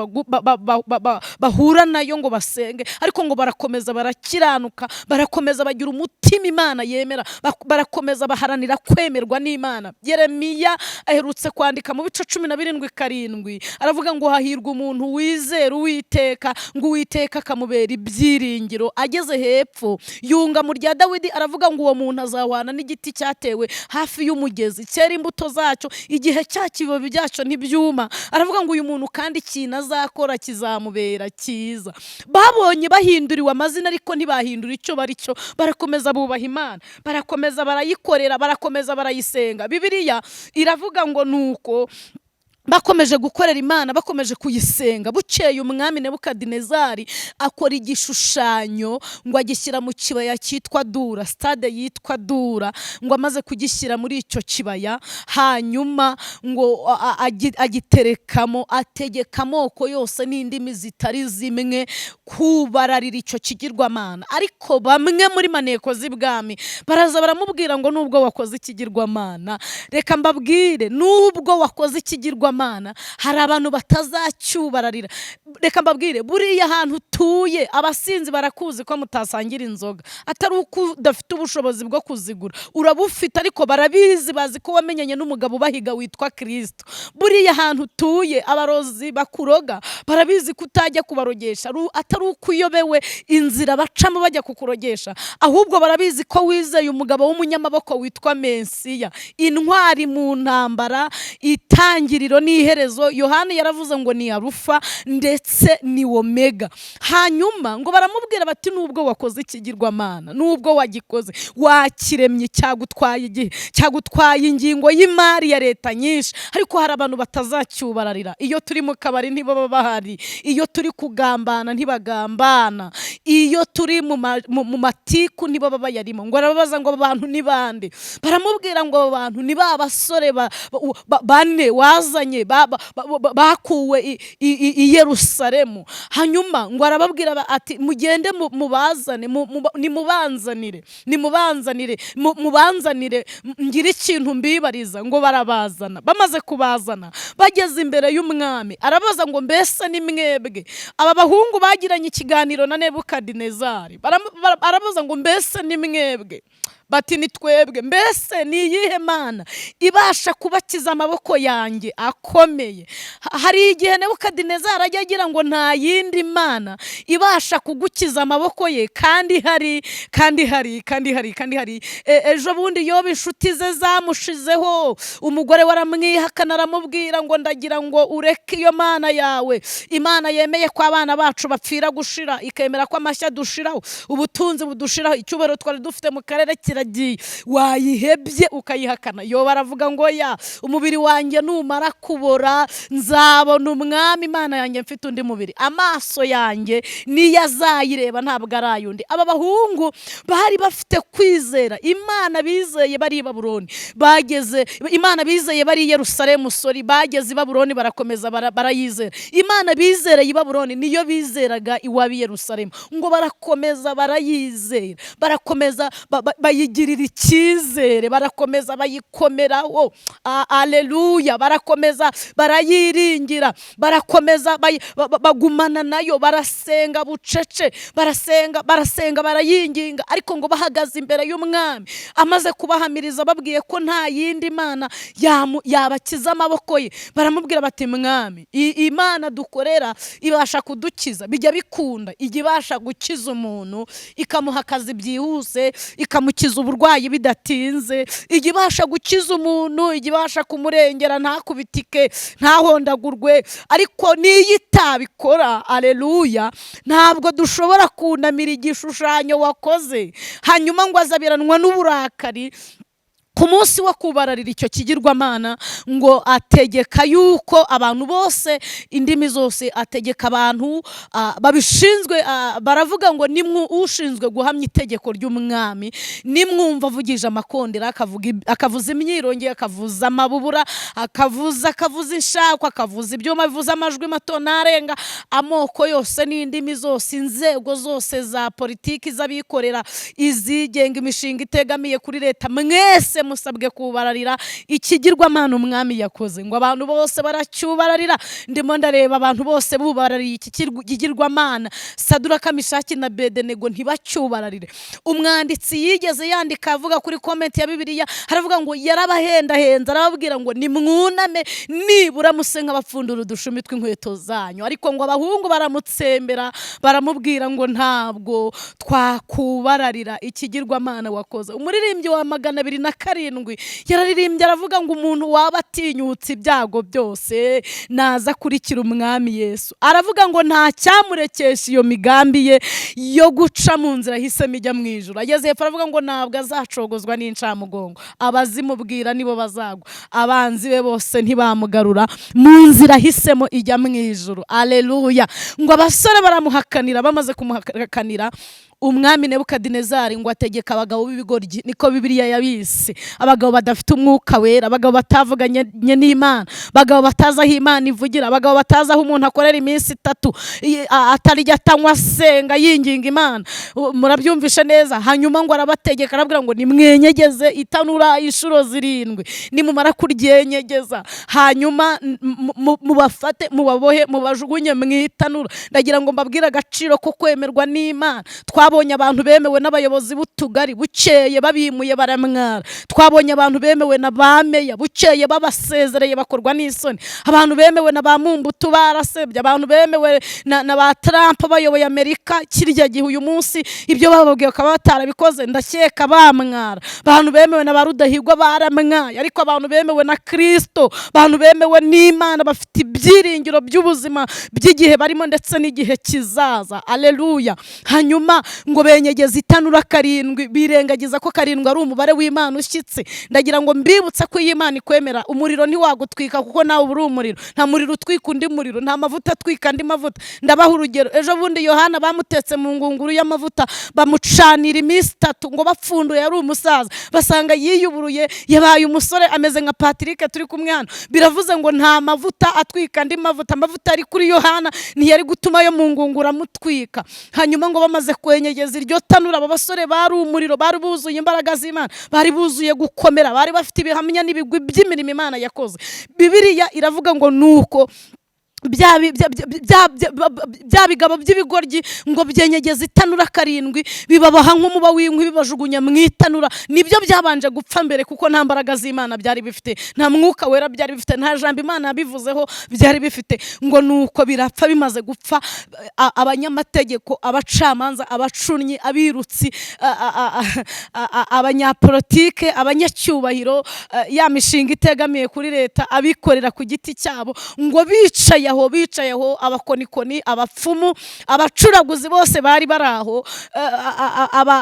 bahura nayo ngo basenge. Ariko ngo barakomeza barakiranuka, barakomeza bagira umutima Imana yemera, barakomeza baharanira kwemerwa n'Imana. Yeremiya aherutse kwandika mu bice 17:7, aravuga ngo hahirwa umuntu wizera Uwiteka, ngo Uwiteka akamubera ibyiringiro. Ageze hepfo yunga mu rya Dawidi, aravuga ngo uwo muntu azahwana n'igiti cyatewe hafi y'umugezi, cyera imbuto zacyo igihe cyacyo, ibibabi byacyo ntibyuma. Aravuga ngo uyu muntu kandi ikintu azakora kizamubera cyiza. Babonye bahinduriwe amazina, ariko ntibahindura icyo bari cyo. Barakomeza bubaha Imana, barakomeza barayikorera, barakomeza barayisenga. Bibiliya iravuga ngo nuko bakomeje gukorera Imana, bakomeje kuyisenga. Bukeye umwami Nebukadinezari akora igishushanyo, ngo agishyira mu kibaya cyitwa Dura, stade yitwa Dura. Ngo amaze kugishyira muri icyo kibaya, hanyuma ngo agiterekamo, ategeka amoko yose n'indimi zitari zimwe kubararira icyo kigirwamana. Ariko bamwe muri maneko z'ibwami baraza baramubwira ngo nubwo wakoze ikigirwamana, reka mbabwire, nubwo wakoze ikigirwamana kigirwamana hari abantu batazacyubararira. Reka mbabwire, buriya ahantu utuye abasinzi barakuzi ko mutasangira inzoga, atari uko udafite ubushobozi bwo kuzigura, urabufite ariko barabizi, bazi ko wamenyanye n'umugabo ubahiga witwa Kristo. Buriya ahantu utuye abarozi bakuroga barabizi ko utajya kubarogesha, atari uko uyobewe inzira bacamo bajya kukurogesha, ahubwo barabizi ko wizeye umugabo w'umunyamaboko witwa Mesiya, intwari mu ntambara, itangiriro n'iherezo. Yohana yaravuze ngo ni Alufa ndetse ni Omega. Hanyuma ngo baramubwira bati nubwo wakoze ikigirwamana, nubwo wagikoze, wakiremye, cyagutwaye igihe, cyagutwaye ingingo y'imari ya leta nyinshi, ariko hari abantu batazacyubararira. Iyo turi mu kabari ntibaba bahari, iyo turi kugambana ntibagambana, iyo turi mu matiku ntibaba bayarimo. Ngo arababaza ngo abantu ni bande, baramubwira ngo abo bantu ni ba basore bane wazanye bakuwe i Yerusalemu. Hanyuma ngo arababwira ati mugende mubazane, mubanzanire ngira ikintu mbibariza. Ngo barabazana, bamaze kubazana bageze imbere y'umwami, arabaza ngo mbese ni mwebwe aba bahungu bagiranye ikiganiro na Nebukadinezari? Arabaza ngo mbese ni mwebwe? Bati ni twebwe. Mbese ni iyihe mana ibasha kubakiza amaboko yanjye akomeye? Hari igihe Nebukadinezari ajya agira ngo nta yindi mana ibasha kugukiza amaboko ye, kandi hari. Ejo bundi Yobu inshuti ze zamushizeho, umugore waramwihakana, aramubwira ngo ndagira ngo ureke iyo mana yawe, imana yemeye ko abana bacu bapfira gushira, ikemera ko amashya dushiraho, ubutunzi budushiraho, icyubahiro twari dufite mu karere kiragiye, wayihebye ukayihakana. Yobu aravuga ngo ya, umubiri wanjye numara kubora nzabona umwami Imana yanjye mfite undi mubiri, amaso yanjye niyo azayireba, ntabwo ari ayundi. Aba bahungu bari bafite kwizera Imana, bizeye bari i Babuloni, Imana bizeye bari i Yerusalemu, bageze i Babuloni barakomeza barayizera. Imana bizereye i Babuloni niyo bizeraga iwabo i Yerusalemu. Ngo barakomeza barayizera, barakomeza bayigirira icyizere, barakomeza bayikomeraho, aleluya, barakomeza barayiringira, barakomeza bagumana nayo, barasenga bucece, barasenga barayinginga. Ariko ngo bahagaze imbere y'umwami, amaze kubahamiriza babwiye ko nta yindi mana yabakiza amaboko ye, baramubwira bati mwami, imana dukorera ibasha kudukiza, bijya bikunda, ijya ibasha gukiza umuntu ikamuha akazi byihuse, ikamukiza uburwayi bidatinze, ijya ibasha gukiza umuntu, ijya ibasha kumurengera ntakubitike, ntahondagurwe. Ariko niyo itabikora, aleluya, ntabwo dushobora kunamira igishushanyo wakoze. Hanyuma ngo azabiranwa n'uburakari ku munsi wo kubararira icyo kigirwamana, ngo ategeka yuko abantu bose, indimi zose, ategeka abantu babishinzwe, baravuga ngo ushinzwe guhamya itegeko ry'umwami, nimwumva avugije amakondera, akavuza imyirongi, akavuza amabubura, akavuza inshakwa, akavuza ibyuma bivuza amajwi mato n'arenga, amoko yose n'indimi zose, inzego zose za politiki, z'abikorera, izigenga, imishinga itegamiye kuri leta, mwese musabwe kubararira ikigirwamana umwami yakoze. Ngo abantu bose baracyubararira. Ndimo ndareba abantu bose bubarariye iki kigirwamana, Saduraka, Mishaki na Abedenego ntibacyubararire. Umwanditsi yigeze yandika avuga kuri comment ya Bibiliya, haravuga ngo yarabahendahenza, arababwira ngo nimwuname nibura muse nk'abapfundura udushumi tw'inkweto zanyu. Ariko ngo abahungu baramutsembera, baramubwira ngo ntabwo twakubararira ikigirwamana wakoze. Umuririmbyi wa 207 yararirimbye aravuga ngo umuntu waba atinyutse ibyago byose naza akurikira umwami Yesu. Aravuga ngo nta cyamurekesha iyo migambi ye yo guca mu nzira ahisemo ijya mu ijuru. Ageze hepfo aravuga ngo ntabwo azacogozwa n'incamugongo, abazimubwira nibo bazagwa, abanzi be bose ntibamugarura mu nzira ahisemo ijya mu ijuru. Aleluya. Ngo abasore baramuhakanira, bamaze kumuhakanira umwami Nebukadinezari ngo ategeka abagabo b'ibigoryi, niko Bibiliya yabise, abagabo badafite umwuka wera, abagabo batavuganye n'Imana, abagabo batazi aho Imana ivugira, abagabo batazi aho umuntu akorera iminsi 3 atarya atanywa asenga yinginga Imana. Murabyumvishe neza. Hanyuma ngo arabategeka arabwira ngo nimwenyegeze itanura inshuro 7, nimumara kuryenyegeza hanyuma mubafate mubabohe mubajugunye mwitanura. Ndagira ngo mbabwire agaciro ko kwemerwa n'Imana. Twabonye abantu bemewe n'abayobozi b'utugari bukeye babimuye baramwara. Twabonye abantu bemewe na bameya bukeye babasezereye bakorwa n'isoni. Abantu bemewe na ba Mumbutu barasebye, abantu bemewe na ba Trump bayoboye Amerika kirya gihe uyu munsi ibyo bababwiye bakaba batarabikoze, ndakeka bamwara. Abantu bemewe na ba Rudahigwa baramwaye, ariko abantu bemewe na Kristo, abantu bemewe n'Imana bafite ibyiringiro by'ubuzima by'igihe barimo ndetse n'igihe kizaza. Aleluya. Hanyuma ngo benyegeza itanura 7, birengagiza ko 7 ari umubare w'Imana ushyitse. Ndagira ngo mbibutsa ko Imana ikwemera. Umuriro ntiwagutwika kuko nawe uri umuriro. Nta muriro utwika undi muriro, nta mavuta atwika andi mavuta. Ndabaha urugero. Ejo bundi Yohana bamutetse mu ngunguru y'amavuta bamucanira iminsi 3 ngo bapfunduye ari umusaza, basanga yiyuburuye yabaye umusore ameze nka Patrick turi kumwe hano. Biravuze ngo nta mavuta atwika andi mavuta. Amavuta ari kuri Yohana ntiyari gutuma yo mu ngunguru amutwika. Hanyuma ngo bamaze kwenyegeza iryo tanura, aba basore bari umuriro, bari buzuye imbaraga z'Imana, bari buzuye gukomera, bari bafite ibihamya n'ibigwi by'imirimo Imana yakoze. Bibiliya iravuga ngo nuko bya bigabo by'ibigoryi ngo byenyegeza itanura 7, bibabaha nk'umuba w'inkwi bibajugunya mu itanura. Nibyo byabanje gupfa mbere kuko nta mbaraga z'Imana byari bifite, nta mwuka wera byari bifite, nta jambo Imana yabivuzeho byari bifite. Ngo nuko birapfa. Bimaze gupfa, abanyamategeko, abacamanza, abacunyi, abirutsi, abanyapolitike, abanyacyubahiro, ya mishinga itegamiye kuri leta, abikorera ku giti cyabo, ngo bicaye aho abakonikoni, abapfumu, abacuraguzi bose bari baraho,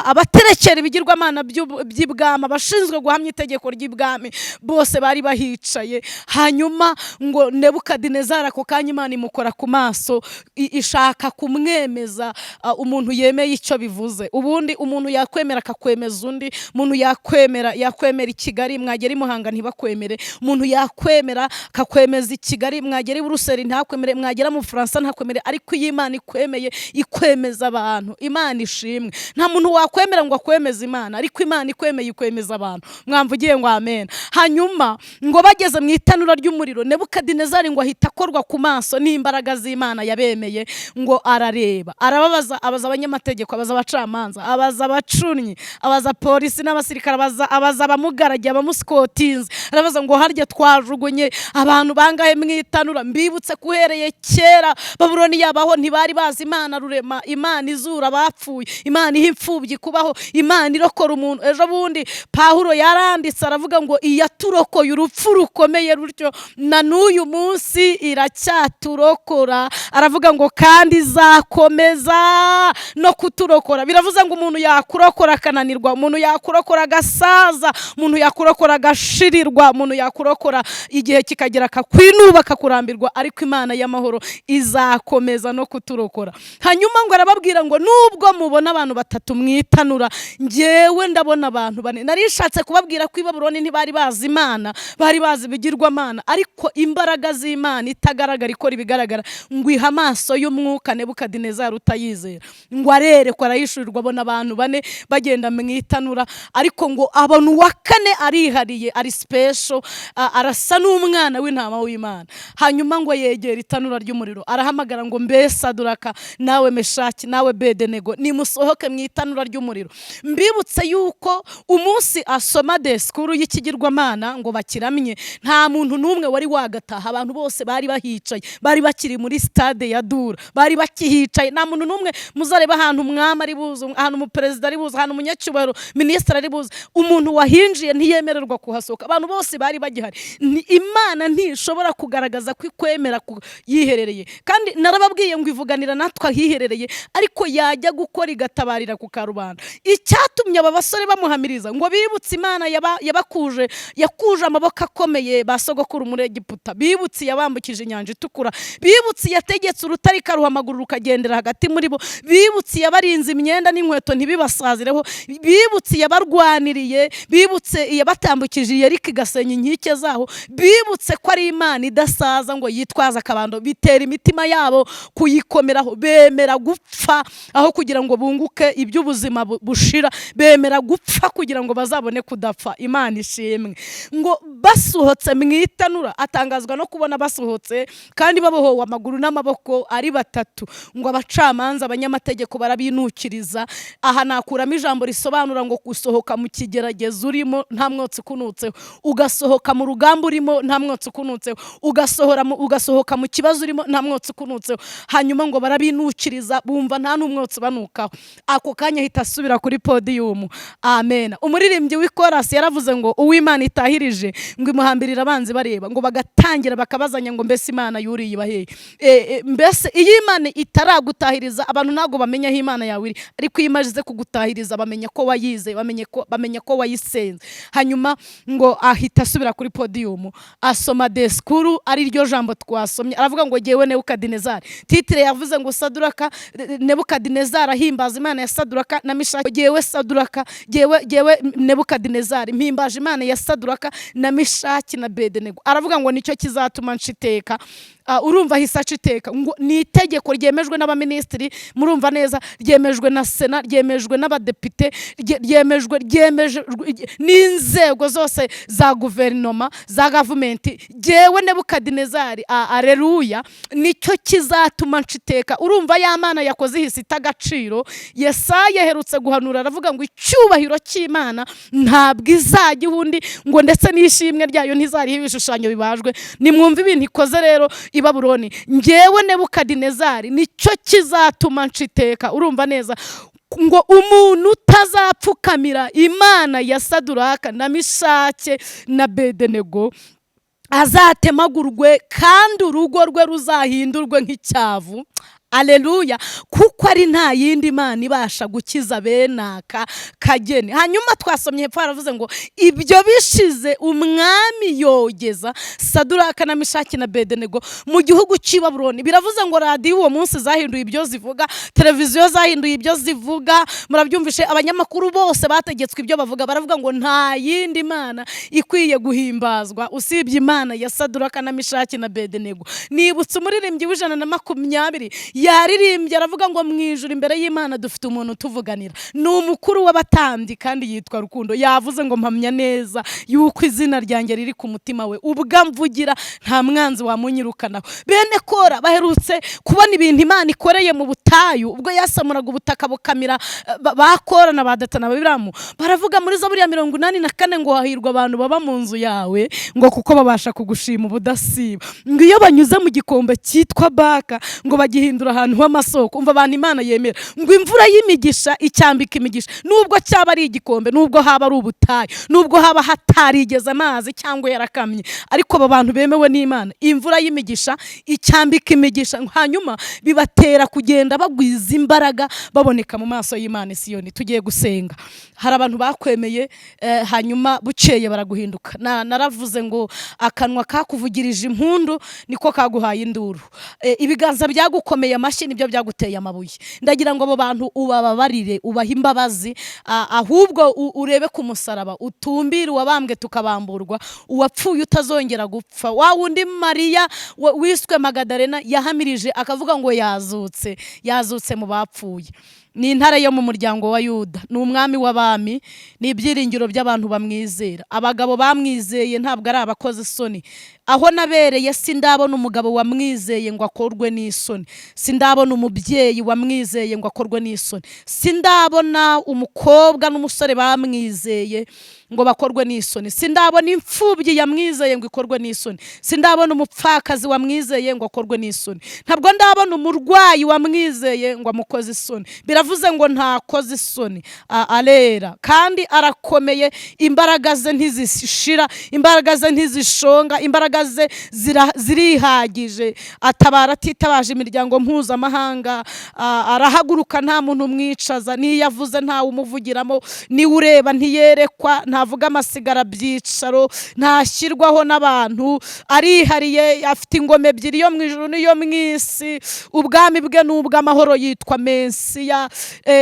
abaterekera ibigirwamana by'ibwami, abashinzwe guhamya itegeko ry'ibwami bose bari bahicaye. Hanyuma ngo Nebukadinezari ako kanya Imana imukora ku maso, ishaka kumwemeza. Umuntu yemeye icyo bivuze. Ubundi umuntu yakwemera akakwemeza undi. Umuntu yakwemera i Kigali mwagera i Muhanga ntibakwemere. Umuntu yakwemera akakwemeza i Kigali mwagera i Buruseli ntakwemere, mwagera mu Faransa ntakwemere. Ariko iyi Imana ikwemeye ikwemeza abantu. Imana ishimwe. Nta muntu wakwemera ngo akwemeze Imana, ariko Imana ikwemeye ikwemeza abantu. Mwamvugiye ngo amen. Hanyuma ngo bageze mu itanura ry'umuriro, Nebukadinezari ngo ahita akorwa ku maso n'imbaraga z'Imana yabemeye. Ngo arareba, arababaza, abaza abanyamategeko, abaza abacamanza, abaza abacunyi, abaza polisi n'abasirikare, abaza abamugaragiye, abamusikotinze, arabaza ngo harya twajugunye abantu bangahe mu itanura. Mbibutse kuhereye kera Babuloni yabaho ntibari bazi Imana rurema, Imana izura abapfuye, Imana iha imfubyi kubaho, Imana irokora umuntu. Ejo bundi Pawulo yaranditse aravuga ngo iyaturokoye urupfu rukomeye rutyo na n'uyu munsi iracyaturokora. Aravuga ngo kandi izakomeza no kuturokora. Biravuze ngo umuntu yakurokora akananirwa, umuntu yakurokora agasaza, umuntu yakurokora agashirirwa, umuntu yakurokora igihe kikagera akakwinuba akakurambirwa, ariko Imana y'amahoro izakomeza no kuturokora. Hanyuma ngo arababwira ngo nubwo mubona abantu 3 mwitanura, njyewe ndabona abantu 4. Narishatse kubabwira ko i Babuloni ntibari bazi Imana, bari bazi ibigirwamana, ariko imbaraga z'Imana itagaragara ikora ibigaragara ngo iha amaso y'umwuka Nebukadinezari utayizera. Ngo arerekwa, arayishurirwa, abona abantu 4 bagenda mu itanura, ariko ngo abona uwa 4 arihariye, ari special, arasa n'umwana w'intama w'Imana. Hanyuma ngo yegera itanura ry'umuriro, arahamagara ngo mbese Saduraka, nawe Meshaki, nawe Bedenego, nimusohoke mu itanura ry'umuriro. Mbibutse yuko umunsi asoma disikuru y'ikigirwamana ngo bakiramye, nta muntu n'umwe wari wagataha. Abantu bose bari bahicaye, bari bakiri muri stade ya Dura, bari bakihicaye. Nta muntu n'umwe muzareba ahantu umwami ari buze, ahantu umuperezida ari buze, ahantu umunyacyubahiro minisitiri ari buze, umuntu wahinjiye ntiyemererwa kuhasohoka. Abantu bose bari bagihari. Imana ntishobora kugaragaza ko ikwemera yiherereye, kandi narababwiye ngo ivuganira natwe ahiherereye, ariko yajya gukora igatabarira ku karubanda. Icyatumye aba basore bamuhamiriza ngo bibutse Imana yakuje amaboko akomeye ba sogokuru muri Egiputa, bibutse yabambukije inyanja itukura, bibutse yategetse urutare ikaruhamagura rukagendera hagati muri bo, bibutse yabarinze imyenda n'inkweto ntibibasazireho, bibutse yabarwaniriye, bibutse yabatambukije Yeriko igasenya inkike zaho, bibutse ko ari Imana idasaza ngo yitwaza akabando. Bitera imitima yabo kuyikomeraho, bemera gupfa aho kugira ngo bunguke iby'ubuzima bushira, bemera gupfa kugira ngo bazabone kudapfa. Imana ishimwe. Ngo basohotse mu itanura, atangazwa no kubona basohotse kandi babohowe amaguru n'amaboko ari batatu. Ngo abacamanza abanyamategeko barabinukiriza. Aha nakuramo ijambo risobanura ngo gusohoka mu kigeragezo urimo nta mwotsi kunutseho, ugasohoka mu rugamba urimo nta mwotsi kunutseho, ugasohoka mu kibazo urimo nta mwotsi kunutseho. Hanyuma ngo barabinukiriza, bumva nta n'umwotsi banukaho. Ako kanya ahita asubira kuri podiyumu. Amen. Umuririmbyi w'ikorasi yaravuze ngo uw'Imana itahirije ngo imuhambirira abanzi bareba, ngo bagatangira bakabazanya ngo mbese Imana yuriye ibaheye. Mbese iyo Imana itaragutahiriza abantu ntago bamenya aho Imana yawe iri, ariko iyo imaze kugutahiriza bamenya ko wayize, bamenya ko wayisenze. Hanyuma ngo ahita asubira kuri podiyumu, asoma disikuru ari ryo jambo twasomye. Aravuga ngo jyewe Nebukadinezari, titire yavuze ngo Saduraka, Nebukadinezari ahimbaza Imana ya Saduraka na Mishaki. Jyewe Saduraka, jyewe Nebukadinezari mpimbaje Imana ya Saduraka na Mishaki na Bedenego. Aravuga ngo nicyo kizatuma nshiteka. Urumva hisa iteka ngo ni itegeko ryemejwe n'abaminisitiri, murumva neza, ryemejwe na Sena, ryemejwe n'abadepite, ryemejwe n'inzego zose za guverinoma, za gavumenti. Jyewe Nebukadinezari, aleluya, nicyo kizatuma nshiteka. Urumva ya Mana yakoze ihise itagaciro. Yesaya aherutse guhanura, aravuga ngo icyubahiro cy'Imana ntabwo izajya ubundi, ngo ndetse n'ishimwe ryayo ntizariho ibishushanyo bibajwe. Nimwumva ibintu ikoze rero i Babuloni. Njyewe Nebukadinezari nicyo kizatuma nshiteka. Urumva neza ngo umuntu utazapfukamira Imana ya Saduraka na Mishake na Bedenego azatemagurwe kandi urugo rwe ruzahindurwe nk'icyavu. Aleluya, kuko ari nta yindi Mana ibasha gukiza benaka kageni. Hanyuma twasomye hepfo haravuze ngo ibyo bishize umwami yogeza Saduraka na Mishaki na Bedenego mu gihugu cy'i Babuloni. Biravuze ngo radiyo uwo munsi zahinduye ibyo zivuga, televiziyo zahinduye ibyo zivuga. Murabyumvishe, abanyamakuru bose bategetswe ibyo bavuga. Baravuga ngo nta yindi Mana ikwiye guhimbazwa usibye Imana ya Saduraka na Mishaki na Bedenego. Nibutse umuririmbyi w'120 yaririmbye, aravuga ngo mu ijuru imbere y'Imana dufite umuntu tuvuganira, ni umukuru w'abatambyi kandi yitwa Rukundo. Yavuze ngo mpamya neza yuko izina ryanjye riri ku mutima we, ubwo mvugira nta mwanzi wamunyirukanaho. Bene Kora baherutse kubona ibintu Imana ikoreye mu butayu, ubwo yasamuraga ubutaka bukamira bakora na badatana babiramu. Baravuga muri Zaburi ya 84 ngo hahirwa abantu baba mu nzu yawe, ngo kuko babasha kugushima ubudasiba. Ngo iyo banyuze mu gikombe cyitwa Baka ngo bagihindura ahantu h'amasoko. Umva abantu Imana yemera. Ngo imvura y'imigisha icyambika imigisha, nubwo cyaba ari igikombe, nubwo haba ari ubutayu, nubwo haba hatarigeze amazi cyangwa yarakamye, ariko aba bantu bemewe n'Imana, imvura y'imigisha icyambika imigisha. Hanyuma bibatera kugenda bagwiza imbaraga, baboneka mu maso y'Imana Siyoni. Tugiye gusenga. Hari abantu bakwemeye, hanyuma bukeye baraguhinduka. Naravuze ngo akanwa kakuvugirije impundu niko kaguhaye induru, ibiganza byagukomeye amashyi nibyo byaguteye amabuye. Ndagira ngo abo bantu ubababarire, ubaha imbabazi, ahubwo urebe ku musaraba, utumbire uwabambwe tukabamburwa, uwapfuye utazongera gupfa. Wa wundi Mariya wiswe Magadalena yahamirije akavuga ngo yazutse mu bapfuye. Ni intare yo mu muryango wa Yuda, ni umwami w'abami, ni ibyiringiro by'abantu bamwizera. Abagabo bamwizeye ntabwo ari abakoze isoni. Aho nabereye sindabona umugabo wamwizeye ngo akorwe n'isoni, sindabona umubyeyi wamwizeye ngo akorwe n'isoni, sindabona umukobwa n'umusore bamwizeye ngo bakorwe n'isoni, sindabona imfubyi yamwizeye ngo ikorwe n'isoni, sindabona umupfakazi wamwizeye ngo akorwe n'isoni, ntabwo ndabona umurwayi wamwizeye ngo amukoze isoni. biravuze ngo ntakoze isoni, arera kandi arakomeye, imbaraga ze ntizishira, imbaraga ze ntizishonga, imbaraga ze zirihagije, atabara atitabaje imiryango mpuzamahanga, arahaguruka nta muntu umwicaza, niyo yavuze ntawe umuvugiramo, niwe ureba ntiyerekwa, ntavuga amasigara byicaro, ntashyirwaho n'abantu, arihariye, afite ingoma ebyiri, iyo mu ijuru n'iyo mu isi, ubwami bwe ni ubw'amahoro, yitwa Mesiya,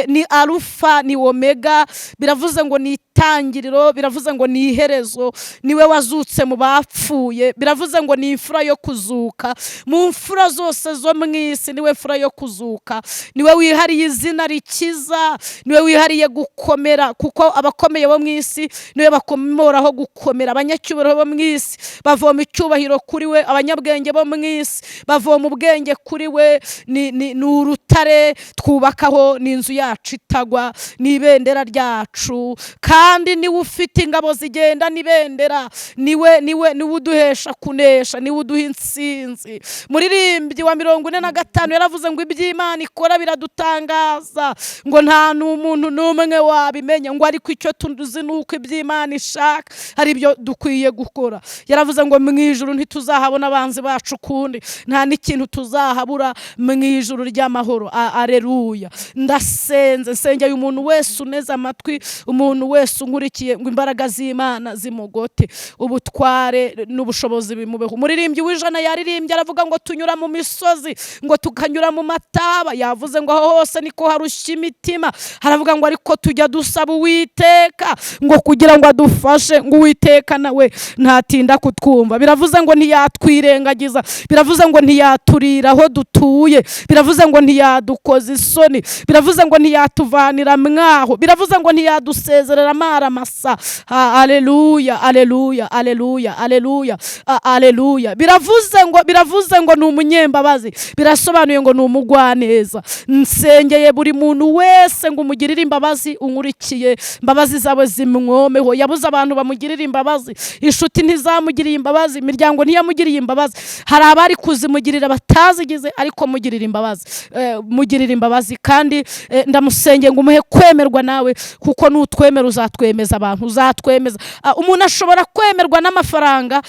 ni Alufa ni Omega, biravuze ngo ni itangiriro, biravuze ngo ni iherezo, niwe wazutse mu bapfuye, biravuze ngo ni imfura yo kuzuka, mu mfura zose zo mu isi niwe mfura yo kuzuka, niwe wihariye izina rikiza, niwe wihariye gukomera, kuko abakomeye bo mu isi niwe bakomoraho gukomera, abanyacyubahiro bo mu isi bavoma icyubahiro kuri we, abanyabwenge bo mu isi bavoma ubwenge kuri we, ni urutare twubakaho, ni inzu yacu itagwa, ni ibendera ryacu, kandi niwe ufite ingabo zigenda n'ibendera, niwe uduhesha kunesha, niwe uduha intsinzi. Muririmbyi wa 45 yaravuze ngo iby'Imana ikora biradutangaza, ngo nta n'umuntu n'umwe wabimenya, ngo ariko icyo tuzi nuko iby'Imana ishaka hari ibyo dukwiye gukora. Yaravuze ngo mu ijuru ntituzahabona abanzi bacu kundi, nta n'ikintu tuzahabura mu ijuru ry'amahoro. Aleluya. Ndasenze, nsengeye umuntu wese uneze amatwi, umuntu wese unkurikiye, ngo imbaraga z'Imana zimugote, ubutware n'ubushobozi bimubeho. Umuririmbyi w'ijana yaririmbye aravuga ngo tunyura mu misozi, ngo tukanyura mu mataba, yavuze ngo aho hose niko harushya imitima, haravuga ngo ariko tujya dusaba Uwiteka ngo kugira ngo adufashe, ngo Uwiteka nawe ntatinda kutwumva. Biravuze ngo ntiyatwirengagiza, biravuze ngo ntiyaturira aho dutuye, biravuze ngo ntiyadukoza isoni, biravuze ngo ntiyatuvanira mwaho, biravuze ngo ntiyadusezerera amara masa. Aleluya, aleluya, aleluya, aleluya, aleluya. Biravuze ngo ni umunyembabazi, birasobanuye ngo ni umugwaneza. Nsengeye buri muntu wese ngo umugirire imbabazi unkurikiye, imbabazi zawe zimwomeho. Yabuze abantu bamugirira imbabazi, inshuti ntizamugiriye imbabazi, imiryango ntiyamugiriye imbabazi, hari abari kuzimugirira batazigize, ariko mugirira imbabazi, mugirira imbabazi. Kandi ndamusengeye ngo umuhe kwemerwa nawe, kuko nutwemera uzatwemeza abantu, uzatwemeza. Umuntu ashobora kwemerwa n'amafaranga,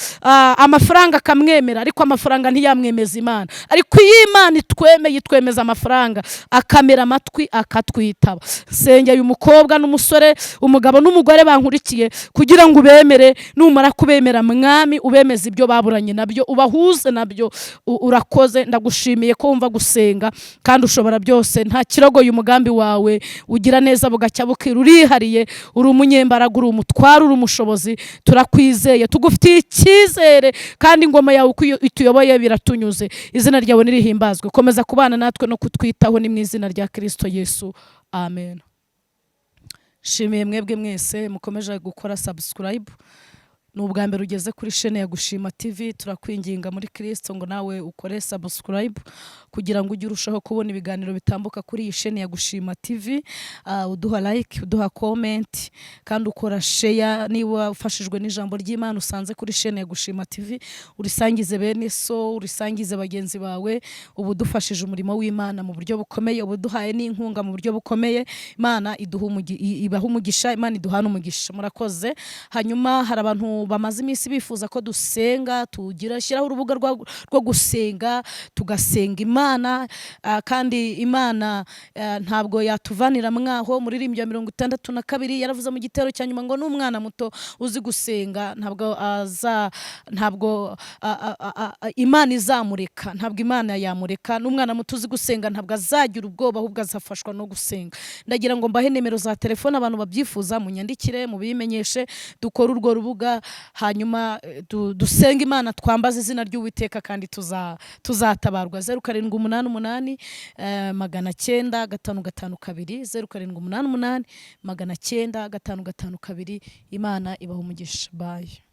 amafaranga akamwemera, ariko amafaranga ntiyamwemeza Imana. Ariko iyo Imana itwemeye, itwemeza amafaranga, akamera amatwi akatwitaba. Nsengeye umukobwa n'umusore, umugabo n'umugore bankurikiye, kugira ngo ubemere, numara kubemera Mwami ubemeza ibyo baburanye nabyo, ubahuze nabyo. Urakoze, ndagushimiye ko wumva gusenga, kandi ushobora byose, nta kirogoye umugambi wawe, ugira neza bugacya bukira, urihariye, uri umunyembaraga, uri umutware, uri umushobozi. Turakwizeye, tugufitiye icyizere, kandi ingoma yawe uko ituyoboye biratunyuze. Izina ryawe nirihimbazwe, komeza kubana natwe no kutwitaho, ni mu izina rya Kristo Yesu, amen. Shimiye mwebwe mwese mukomeje gukora subscribe, ni ubwa mbere ugeze kuri chaîne ya Gushima TV, turakwinginga muri Kristo ngo nawe ukore subscribe, kugira ngo ujye urushaho kubona ibiganiro bitambuka kuri iyi chaîne ya Gushima TV. Uduha like, uduha comment, kandi ukora share. Niba ufashijwe n'ijambo ry'Imana usanze kuri chaîne ya Gushima TV, urisangize bene so, urisangize bagenzi bawe. Ubu dufashije umurimo w'Imana mu buryo bukomeye, ubu duhaye n'inkunga mu buryo bukomeye. Imana ibaha umugisha, Imana iduhana umugisha. Murakoze. Hanyuma hari abantu bamaze iminsi bifuza ko dusenga, shyiraho urubuga rwo gusenga, tugasenga Imana, kandi Imana ntabwo yatuvanira mwaho. Muririmbyi wa 62 yaravuze mu gitero cya nyuma ngo n'umwana muto uzi gusenga ntabwo Imana izamureka, ntabwo Imana yamureka. N'umwana muto uzi gusenga ntabwo azagira ubwoba, ahubwo azafashwa no gusenga. Ndagira ngo mbahe nimero za telefone, abantu babyifuza munyandikire, mubimenyeshe, dukora urwo rubuga, hanyuma dusenga Imana, twambaza izina ry'Uwiteka, kandi tuzatabarwa. 0788 900 552, 0788 900 552. Imana ibaha umugisha. Bye.